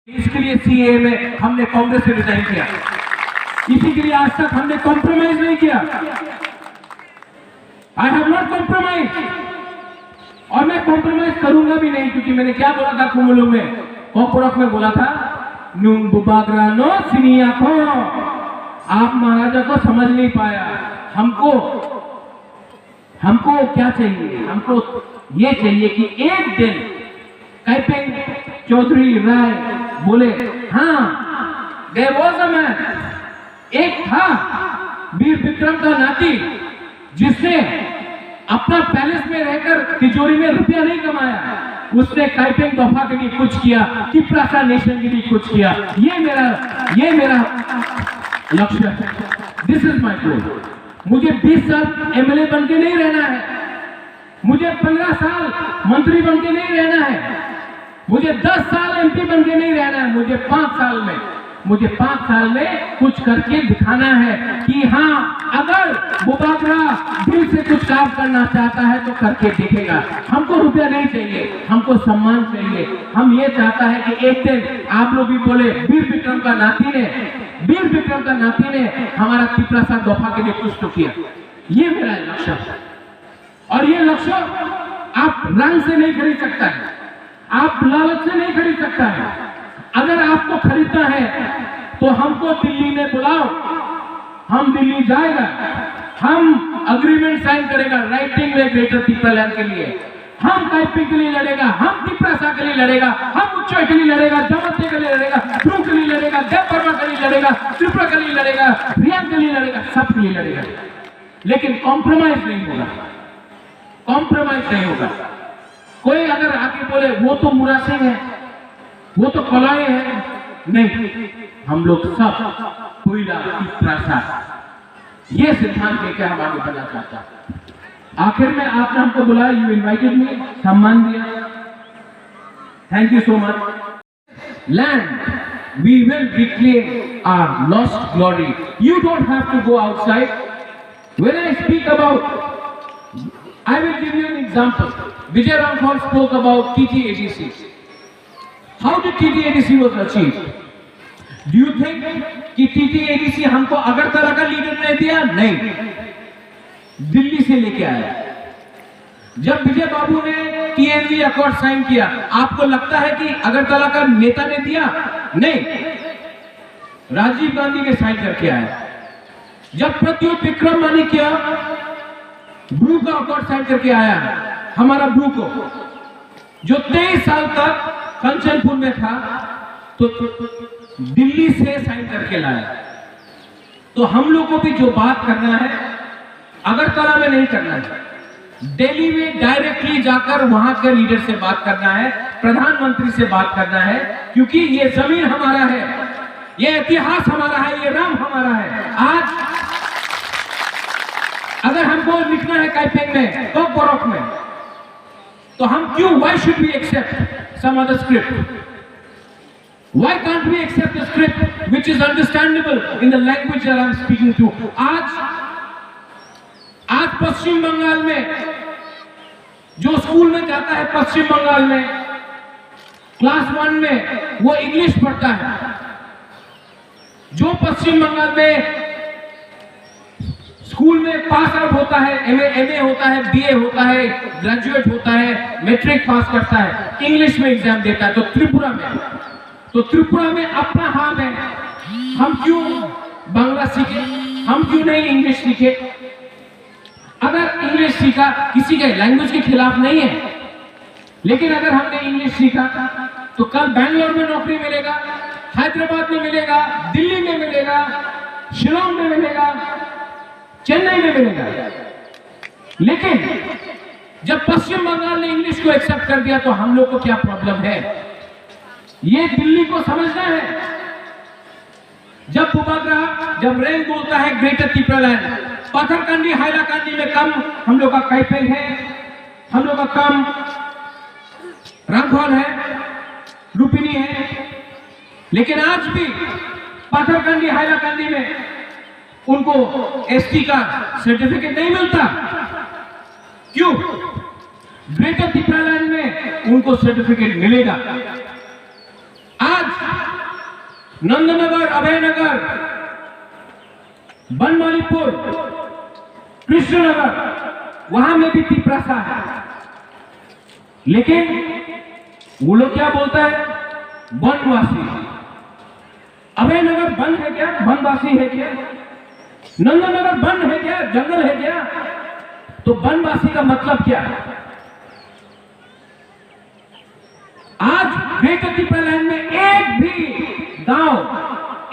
इसके लिए सीए में हमने कांग्रेस से रिजाइन किया, इसी के लिए आज तक हमने कॉम्प्रोमाइज नहीं किया। आई हैव नॉट कॉम्प्रोमाइज, और मैं कॉम्प्रोमाइज करूंगा भी नहीं, क्योंकि मैंने क्या बोला था कुमुलु में, कोपरक में बोला था, नुम बुबाग्रानो सिनिया को। आप महाराजा को समझ नहीं पाया। हमको क्या चाहिए? हमको ये चाहिए कि एक दिन कैपेंग चौधरी राय बोले, हाँ देयर वाज अ मैन, एक था वीर विक्रम का नाती जिसने अपना पैलेस में रहकर तिजोरी में रुपया नहीं कमाया, उसने कैपेंग दफा के लिए कुछ किया, तिप्रासा नेशन के लिए कुछ किया। ये मेरा लक्ष्य है। This is my goal. मुझे 20 साल एमएलए बन के नहीं रहना है, मुझे 15 साल मंत्री बन के नहीं रहना है, मुझे 10 साल एमपी बन के नहीं रहना है, मुझे 5 साल में कुछ करके दिखाना है कि हाँ, अगर बुबागरा दिल से कुछ काम करना चाहता है तो करके दिखेगा। हमको रुपया नहीं चाहिए, हमको सम्मान चाहिए। हम ये चाहता है कि एक दिन आप लोग भी बोले, वीर विक्रम का नाती ने हमारा तिप्रासा दफा के लिए कुछ तो किया। ये मेरा लक्ष्य है, और ये लक्ष्य आप रंग से नहीं खरीद सकता है, आप लालच से नहीं खरीद सकता है। अगर आपको खरीदना है तो हमको दिल्ली में बुलाओ, हम दिल्ली जाएगा, हम अग्रीमेंट साइन करेगा राइटिंग में ग्रेटर तिप्रालैंड के लिए, हम कैपिंग के लिए लड़ेगा, हम तिप्रासा के लिए लड़ेगा, हम उच्चय के लिए लड़ेगा, जमते के लिए लड़ेगा, ध्रुव के लिए लड़ेगा, देवबर्मा के लिए लड़ेगा, त्रिपुरा के लिए लड़ेगा, रियान के लिए लड़ेगा, सब के लिए लड़ेगा। लेकिन कॉम्प्रोमाइज नहीं होगा, कॉम्प्रोमाइज नहीं होगा। कोई अगर आके बोले वो तो मुरा सिंह है, वो तो कलाए है, नहीं, हम लोग सब कोयला तिप्रासा, ये सिद्धांत लेकर हम आगे बढ़ना चाहता है। आखिर में आपने हमको बुलाया, यू इनवाइटेड मी, सम्मान दिया, thank you so much. Land we will reclaim our lost glory, you don't have to go outside. When I speak about, I will give you an example. Vijay Ramphal spoke about TTADC. How did TTADC was achieved? Do you think कि TTADC हमको अगरतला का leader ने दिया? नहीं, दिल्ली से लेके आया। जब विजय बाबू ने TNV अकॉर्ड साइन किया, आपको लगता है कि अगरतला का नेता ने दिया? नहीं, राजीव गांधी ने साइन करके आया। जब प्रत्युत विक्रम माणिक्य ब्रू का अकॉर्ड साइन करके आया, हमारा ब्रू को, जो 23 साल तक कंचनपुर में था, तो दिल्ली से साइन करके लाया। तो हम लोग को भी जो बात करना है, अगरतला में नहीं करना है, दिल्ली में डायरेक्टली जाकर वहां के लीडर से बात करना है, प्रधानमंत्री से बात करना है, क्योंकि ये जमीन हमारा है, ये इतिहास हमारा है, ये राम हमारा है। आज अगर हमको लिखना है कैपेंग में, तो बोरक में, तो हम क्यों, why should we accept some other script? Why can't we accept a script which is understandable in the language that I'm speaking to? आज पश्चिम बंगाल में जो स्कूल में जाता है, पश्चिम बंगाल में क्लास 1 में वो इंग्लिश पढ़ता है। जो पश्चिम बंगाल में स्कूल में पास आउट होता है, एमए होता है, बीए होता है, ग्रेजुएट होता है, मैट्रिक पास करता है, इंग्लिश में एग्जाम देता है। तो त्रिपुरा में अपना हाल है, हम क्यों बांग्ला सीखे, हम क्यों नहीं इंग्लिश सीखे? अगर इंग्लिश सीखा, किसी के लैंग्वेज के खिलाफ नहीं है, लेकिन अगर हमने इंग्लिश सीखा तो कल बैंगलोर में नौकरी मिलेगा, हैदराबाद में मिलेगा, दिल्ली में मिलेगा, शिलोंग में मिलेगा, चेन्नई में मिलेगा। लेकिन जब पश्चिम बंगाल ने इंग्लिश को एक्सेप्ट कर दिया, तो हम लोग को क्या प्रॉब्लम है, ये दिल्ली को समझना है। जब बुबागरा, जब रेन बोलता है ग्रेटर तिप्रालैंड, पाथरकांडी, हाइलाकांडी में कम हम लोग का कैपेंग है, हम लोग का कम रंगहॉल है, लुम्बिनी है। लेकिन आज भी पाथरकांडी, हाइलाकांडी में उनको एसटी का सर्टिफिकेट नहीं मिलता। क्यों? ग्रेटर तिप्रालैंड में उनको सर्टिफिकेट मिलेगा। आज नंदनगर, अभयनगर, बनमालीपुर, कृष्णनगर, वहां में भी तिपरासा है। लेकिन वो लोग क्या बोलता है? वनवासी। अभयनगर वन है क्या? वनवासी है क्या? नंदनगर वन है क्या? जंगल है क्या? तो वनवासी का मतलब क्या है? आज ग्रेटर त्रिपुरालैंड में एक भी गांव,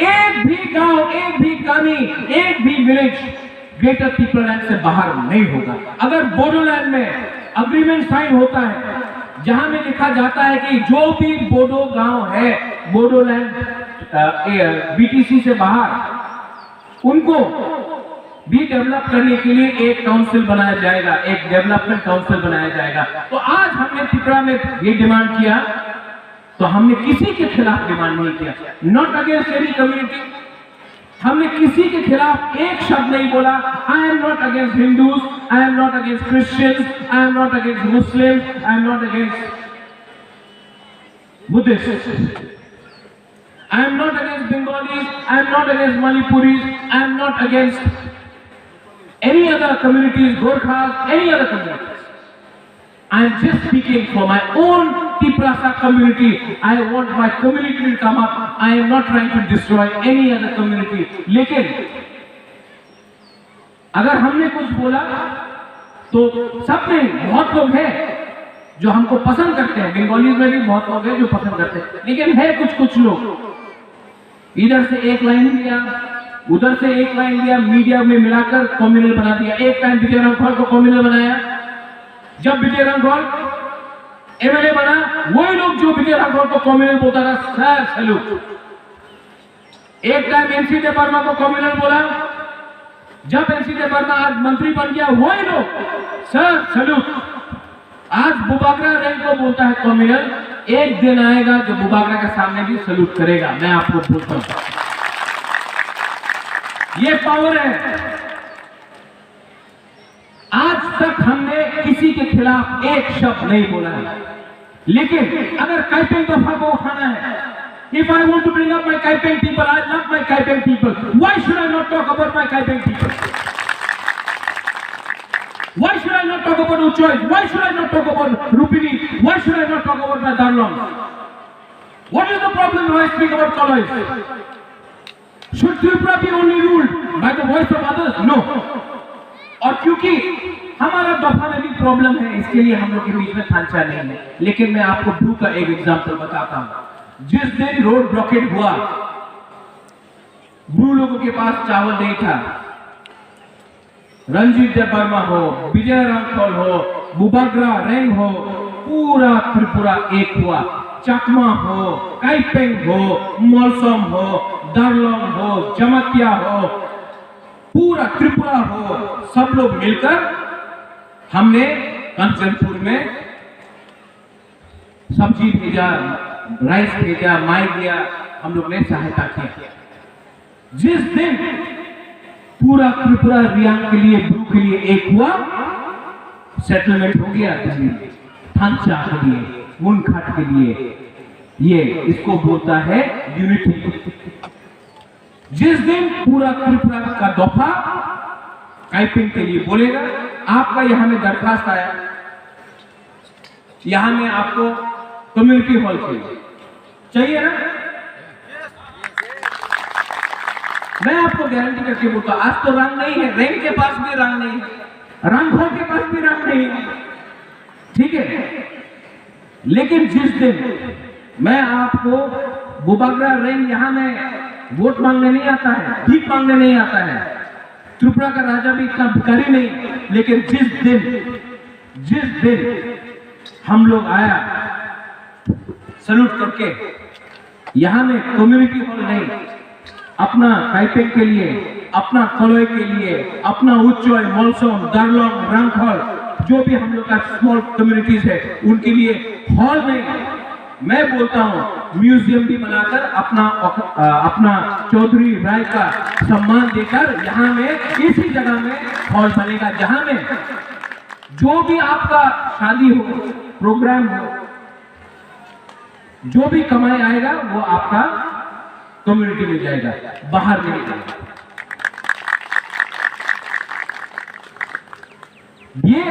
एक भी कॉलोनी, एक भी विलेज ग्रेटर त्रिपुरालैंड से बाहर नहीं होगा। अगर बोडोलैंड में अग्रीमेंट साइन होता है जहां में लिखा जाता है कि जो भी बोडो गांव है बोडोलैंड बीटीसी से बाहर, उनको भी डेवलप करने के लिए एक काउंसिल बनाया जाएगा, एक डेवलपमेंट काउंसिल बनाया जाएगा। तो आज हमने त्रिपुरा में ये डिमांड किया, तो हमने किसी के खिलाफ डिमांड नहीं किया, नॉट अगेंस्ट एनी कम्युनिटी। हमने किसी के खिलाफ एक शब्द नहीं बोला। I am not against Hindus, I am not against Christians, I am not against Muslim, I am not against Buddhist, I am not against Bengalis, I am not against Manipuris, I am not against any other communities, Gorkhas, any other communities. I am just speaking for my own Tiprasa community. I want my community to come up. I am not trying to destroy any other community. लेकिन अगर हमने कुछ बोला तो सब में बहुत लोग हैं जो हमको पसंद करते हैं। बंगालीज में भी बहुत लोग हैं जो पसंद करते हैं, लेकिन है कुछ लोग इधर से एक लाइन लिया, उधर से एक लाइन लिया, मीडिया में मिलाकर कम्युनल बना दिया। एक टाइम विजय रामफल को कम्युनल बनाया। जब विजय रामफल एमएलए बना, वही लोग जो विजय रामफल को कम्युनल बोलता था, सर सैल्यूट। एक टाइम एनसी देवर्मा को कम्युनल बोला, जब एनसी देवर्मा आज मंत्री बन गया, वही लोग सर सैल्यूट। आज बुबागरा रैंक को बोलता है कम्युनल। एक दिन आएगा जो बुबागरा के सामने भी सैल्यूट करेगा, मैं आपको बोलता हूं। ये पावर है। आज तक हमने किसी के खिलाफ एक शब्द नहीं बोला है, लेकिन अगर काइपेंग दफा को उठाना है, if I want to bring up my Kaipeng people, I love my Kaipeng people. Why should I not talk about my Kaipeng people? Why should I not talk about Uchoy? Why should I not talk about Rupini? Why should I not talk about my Darlong? What is the problem when I speak about Kalois? Should Tripura be only ruled by the voice of others? No. और क्योंकि हमारा दफा में भी problem है, इसके लिए हम लोग के बीच में खांचा नहीं है। लेकिन मैं आपको ब्लू का एक एग्जांपल बताता हूं। जिस दिन रोड ब्लॉकेट हुआ, ब्लू लोगों के पास चावल नहीं था। रंजीत देवर्मा हो, विजय रामफल हो, बुबागरा रैंग हो, पूरा त्रिपुरा एक हुआ। चकमा हो, काइपेंग हो, मोलसम हो, दारलोंग हो, जमतिया हो, पूरा त्रिपुरा हो, सब लोग मिलकर हमने कंचनपुर में सब्जी भेजा, राइस भेजा, माई दिया, हम लोग ने सहायता की। जिस दिन पूरा त्रिपुरा रियांग के लिए, ब्लू के लिए एक हुआ, सेटलमेंट हो गया दिल्ली में, थांचा के लिए, मुनखाट के लिए। ये इसको बोलता है यूनिटी। जिस दिन पूरा त्रिपुरा का दफा काइपिंग के लिए बोलेगा, आपका यहां में दरखास्त आया, यहां में आपको कम्युनिटी हॉल चाहिए ना? मैं आपको गारंटी करके बोलता हूं, आज तो रंग नहीं है, रैंक के पास भी रंग नहीं है, रंगभर के पास भी रंग नहीं है, ठीक है। लेकिन जिस दिन मैं आपको बुबागरा रैंक यहां में वोट मांगने नहीं आता है, भीख मांगने नहीं आता है, त्रिपुरा का राजा भी इतना भिखारी नहीं, लेकिन जिस दिन हम लोग आया सैल्यूट करके, यहां में कम्युनिटी हॉल नहीं, अपना काइपेंग के लिए, अपना कलोई के लिए, अपना उच्चोय, मोलसोम, दारलोंग, रंगखोल, जो भी हम लोग का स्मॉल कम्युनिटीज है, उनके लिए हॉल नहीं, मैं बोलता हूं म्यूजियम भी बनाकर अपना चौधरी राय का सम्मान देकर यहां में इसी जगह में हॉल बनेगा, जहां में जो भी आपका शादी हो, प्रोग्राम हो, जो भी कमाई आएगा वो आपका कम्युनिटी में जाएगा, बाहर नहीं जाएगा। ये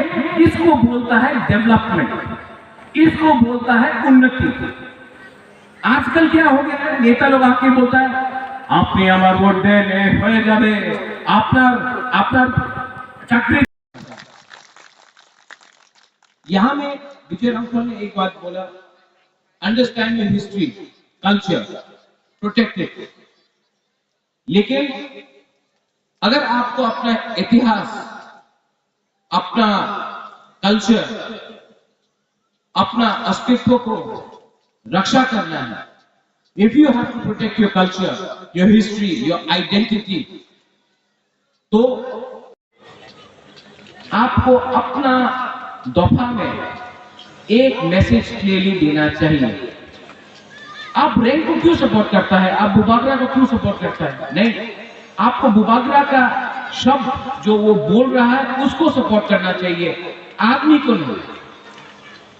इसको बोलता है डेवलपमेंट, इसको बोलता है उन्नति। आजकल क्या हो गया है, नेता लोग आके बोलता है आपने हमार वोट देने हो जाबे, आपनार चाकरी। यहां में विजय रामफल ने एक बात बोला, understand your history, culture, protect it. लेकिन अगर आपको अपना इतिहास, अपना कल्चर, अपना अस्तित्व को रक्षा करना है, if you have to protect your culture, your history, your identity, तो आपको अपना दफा में एक मैसेज क्लियरली देना चाहिए। आप रैंक को क्यों सपोर्ट करता है, आप बुबागरा को क्यों सपोर्ट करता है? नहीं, आपको बुबागरा का शब्द जो वो बोल रहा है उसको सपोर्ट करना चाहिए, आदमी को नहीं।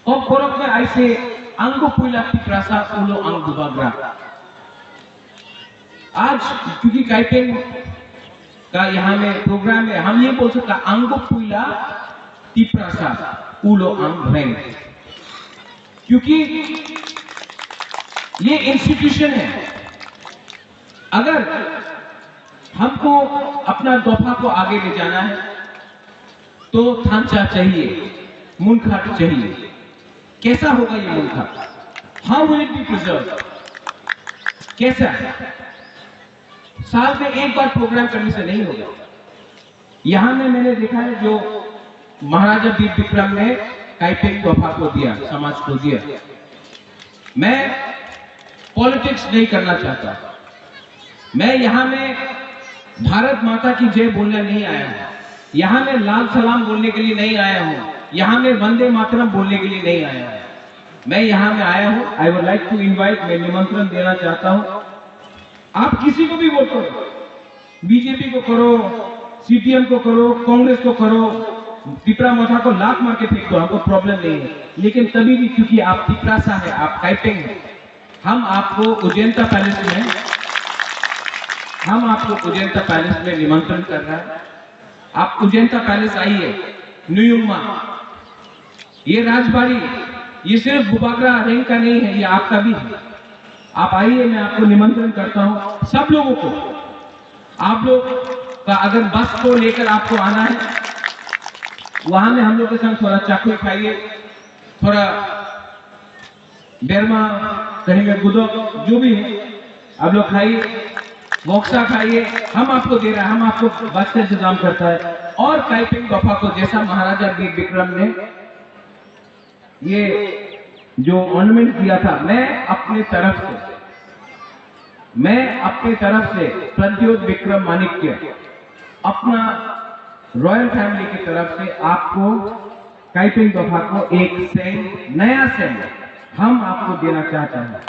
और फरक में ऐसे अंगो पुला पिपरासा उलो अंग बुबागरा। आज क्योंकि काइपेंग का यहाँ में प्रोग्राम है, हम ये बोल सकते हैं अंगो पुला पिपरासा उलो अंग रैंक, क्योंकि ये इंस्टीट्यूशन है। अगर हमको अपना दफा को आगे ले जाना है तो थांचा चाहिए, मुनखाट चाहिए। कैसा होगा ये मुनखाट? How will it be preserve? कैसा? साल में एक बार प्रोग्राम करने से नहीं होगा। यहां में मैंने देखा है जो महाराजा वीर विक्रम ने काइपेंग दफा को दिया, समाज को दिया। मैं पॉलिटिक्स नहीं करना चाहता, मैं यहां में भारत माता की जय बोलने नहीं आया हूं, यहां में लाल सलाम बोलने के लिए नहीं आया हूं, यहां में वंदे मातरम बोलने के लिए नहीं आया हूं। मैं यहां में आया हूं, I would like to invite, मैं निमंत्रण देना चाहता हूं। आप किसी को भी वोट करो, बीजेपी को करो, सीपीएम को करो, कांग्रेस को करो, तिपरा मोथा को लात मार के फेंक दो, हमको प्रॉब्लम नहीं है। लेकिन तभी भी क्योंकि आप तिपरासा है, आप काइपेंग है, हम आपको उजैंता पैलेस में निमंत्रण कर रहे हैं। आप उजैंता पैलेस आइए, न्यूयुमा, ये राजबाड़ी, ये सिर्फ बुबागरा रैंक का नहीं है, ये आपका भी है। आप आइए, मैं आपको निमंत्रण करता हूं, सब लोगों को। आप लोग का अगर बस को लेकर आपको आना है, वहां में हम लोग के संग थोड़ा चाकू खाइए, थोड़ा बेरमा, कहेंगे गुदो, जो भी है आप लोग खाइए, मोक्सा खाइए, हम आपको दे रहे हैं, हम आपको बस का इंतजाम करता है। और काइपेंग दफा को जैसा महाराजा वीर विक्रम ने ये जो ऑर्नामेंट दिया था, मैं अपने तरफ से प्रद्योत विक्रम माणिक्य, अपना रॉयल फैमिली की तरफ से आपको काइपेंग दफा को एक सेंट, नया सेंट हम आपको देना चाहते हैं।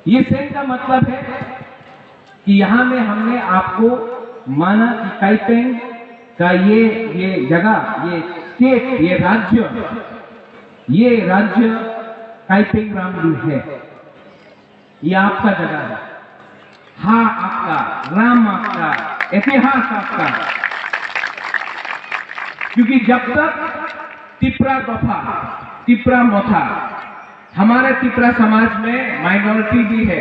ये सेंट का मतलब है कि यहां में हमने आपको माना कि काइपेंग का ये जगह, ये स्टेट, ये राज्य काइपेंग रामडू है, ये आपका जगह है। हाँ आपका, राम आपका, इतिहास आपका। क्योंकि जब तक तिपरा दफा, तिपरा मोथा, हमारे तिपरा समाज में माइनॉरिटी भी है,